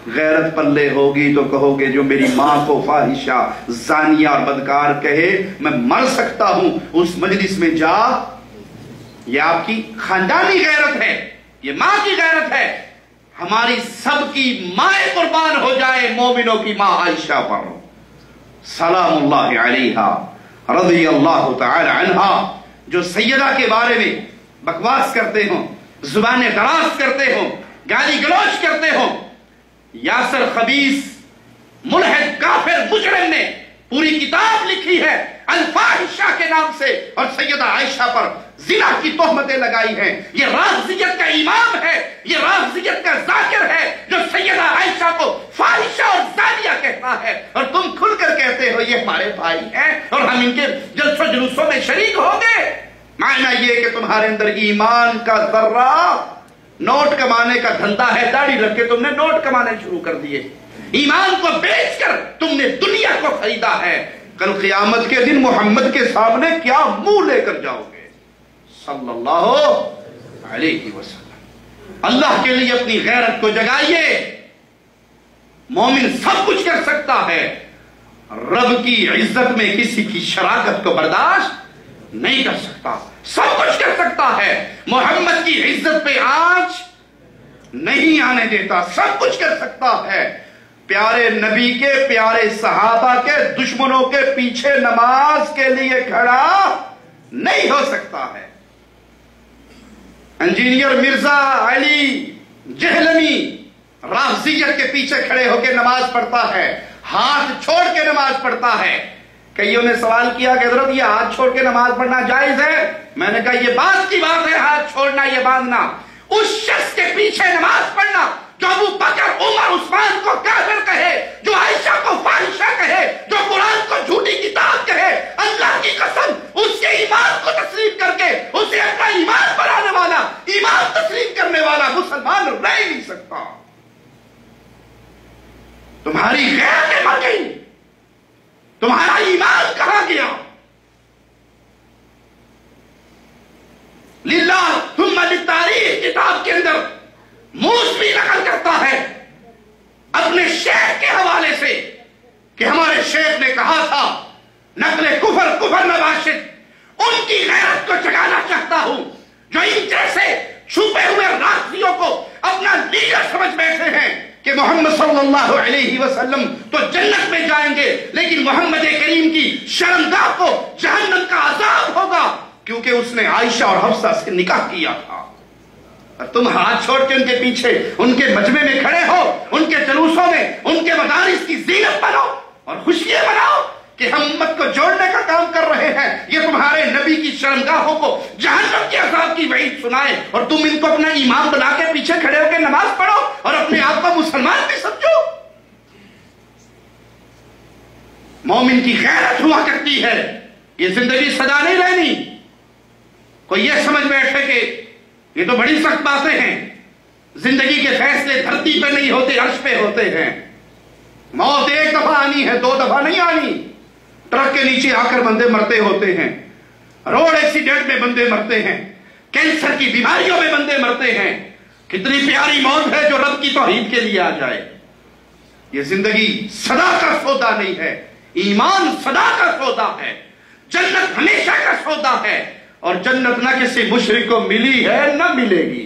غیرت پلے ہوگی تو کہو گے جو میری ماں کو فاحشہ، زانیہ اور بدکار کہے میں مر سکتا ہوں اس مجلس میں جا۔ یہ آپ کی خاندانی غیرت ہے، یہ ماں کی غیرت ہے۔ ہماری سب کی مائیں قربان ہو جائے مومنوں کی ماں عائشہ پر سلام اللہ علیہا رضی اللہ تعالی عنہا، جو سیدہ کے بارے میں بکواس کرتے ہوں، زبانیں دراز کرتے ہوں، گالی گلوچ کرتے ہوں۔ یاسر خبیث ملحد کافر مجرم نے پوری کتاب لکھی ہے الفاحشہ کے نام سے اور سیدہ عائشہ پر زنا کی تہمتیں لگائی ہیں۔ یہ رافضیت کا امام ہے، یہ رافضیت کا ذاکر ہے جو سیدہ عائشہ کو فاحشہ اور زانیہ کہتا ہے، اور تم کھل کر کہتے ہو یہ ہمارے بھائی ہیں اور ہم ان کے جلسوں جلوسوں میں شریک ہوں گے۔ معنی یہ کہ تمہارے اندر ایمان کا ذرہ، نوٹ کمانے کا دھندا ہے، داڑھی رکھ کے تم نے نوٹ کمانے شروع کر دیے، ایمان کو بیچ کر تم نے دنیا کو خریدا ہے۔ کل قیامت کے دن محمد کے سامنے کیا منہ لے کر جاؤ گے صلی اللہ علیہ وسلم۔ اللہ کے لیے اپنی غیرت کو جگائیے۔ مومن سب کچھ کر سکتا ہے، رب کی عزت میں کسی کی شراکت کو برداشت نہیں کر سکتا۔ سب کچھ کر سکتا ہے، محمد کی عزت پہ آنچ نہیں آنے دیتا۔ سب کچھ کر سکتا ہے، پیارے نبی کے، پیارے صحابہ کے دشمنوں کے پیچھے نماز کے لیے کھڑا نہیں ہو سکتا ہے۔ انجینئر مرزا علی جہلمی رافضیت کے پیچھے کھڑے ہو کے نماز پڑھتا ہے، ہاتھ چھوڑ کے نماز پڑھتا ہے۔ کئیوں نے سوال کیا کہ حضرت یہ ہاتھ چھوڑ کے نماز پڑھنا جائز ہے؟ میں نے کہا یہ بات کی بات ہے، ہاتھ چھوڑنا یہ باندھنا۔ اس شخص کے پیچھے نماز پڑھنا جو ابو بکر، عمر، عثمان کو کافر کہے، جو عائشہ کو فاحشہ کہے، جو قرآن کو جھوٹی کتاب کہے، اللہ کی قسم اس کے ایمان کو تسلیم کر کے اسے اپنا ایمان بنانے والا، ایمان تسلیم کرنے والا مسلمان رہ نہیں سکتا۔ تمہاری غیرت مر گئی، تمہارا ایمان کہاں گیا؟ للہ ثم للتاریخ کتاب کے اندر موسوی نقل کرتا ہے اپنے شیخ کے حوالے سے کہ ہمارے شیخ نے کہا تھا نقل کفر کفر نباشد، ان کی غیرت کو جگانا چاہتا ہوں جو ان جیسے چھپے ہوئے رافضیوں کو اپنا لیڈر سمجھ بیٹھے ہیں کہ محمد صلی اللہ علیہ وسلم تو جنت میں جائیں گے لیکن محمد کریم کی شرمگاہ کو جہنم کا عذاب ہوگا کیونکہ اس نے عائشہ اور حفصہ سے نکاح کیا تھا۔ اور تم ہاتھ چھوڑ کے ان کے پیچھے، ان کے مجمع میں کھڑے ہو، ان کے جلوسوں میں، ان کے مدارس کی زینت بنو اور خوشیاں مناؤ کہ ہم امت کو جوڑنے کا کام کر رہے ہیں۔ یہ تمہارے نبی کی شرمگاہوں کو جہنم کے عذاب کی وعید سنائے اور تم ان کو اپنا امام بنا کے پیچھے کھڑے ہو کے نماز پڑھو اور اپنے آپ کو مسلمان بھی سمجھو۔ مومن کی غیرت ہوا کرتی ہے، یہ زندگی سدا نہیں رہنی۔ کوئی یہ سمجھ بیٹھے کہ یہ تو بڑی سخت باتیں ہیں، زندگی کے فیصلے دھرتی پہ نہیں ہوتے، عرش پہ ہوتے ہیں۔ موت ایک دفعہ آنی ہے، دو دفعہ نہیں آنی۔ ٹرک کے نیچے آ کر بندے مرتے ہوتے ہیں، روڈ ایکسیڈنٹ میں بندے مرتے ہیں، کینسر کی بیماریوں میں بندے مرتے ہیں۔ کتنی پیاری موت ہے جو رب کی توحید کے لیے آ جائے۔ یہ زندگی سدا کا سودا نہیں ہے، ایمان سدا کا سودا ہے، جنت ہمیشہ کا سودا ہے، اور جنت نہ کسی مشرک کو ملی ہے نہ ملے گی۔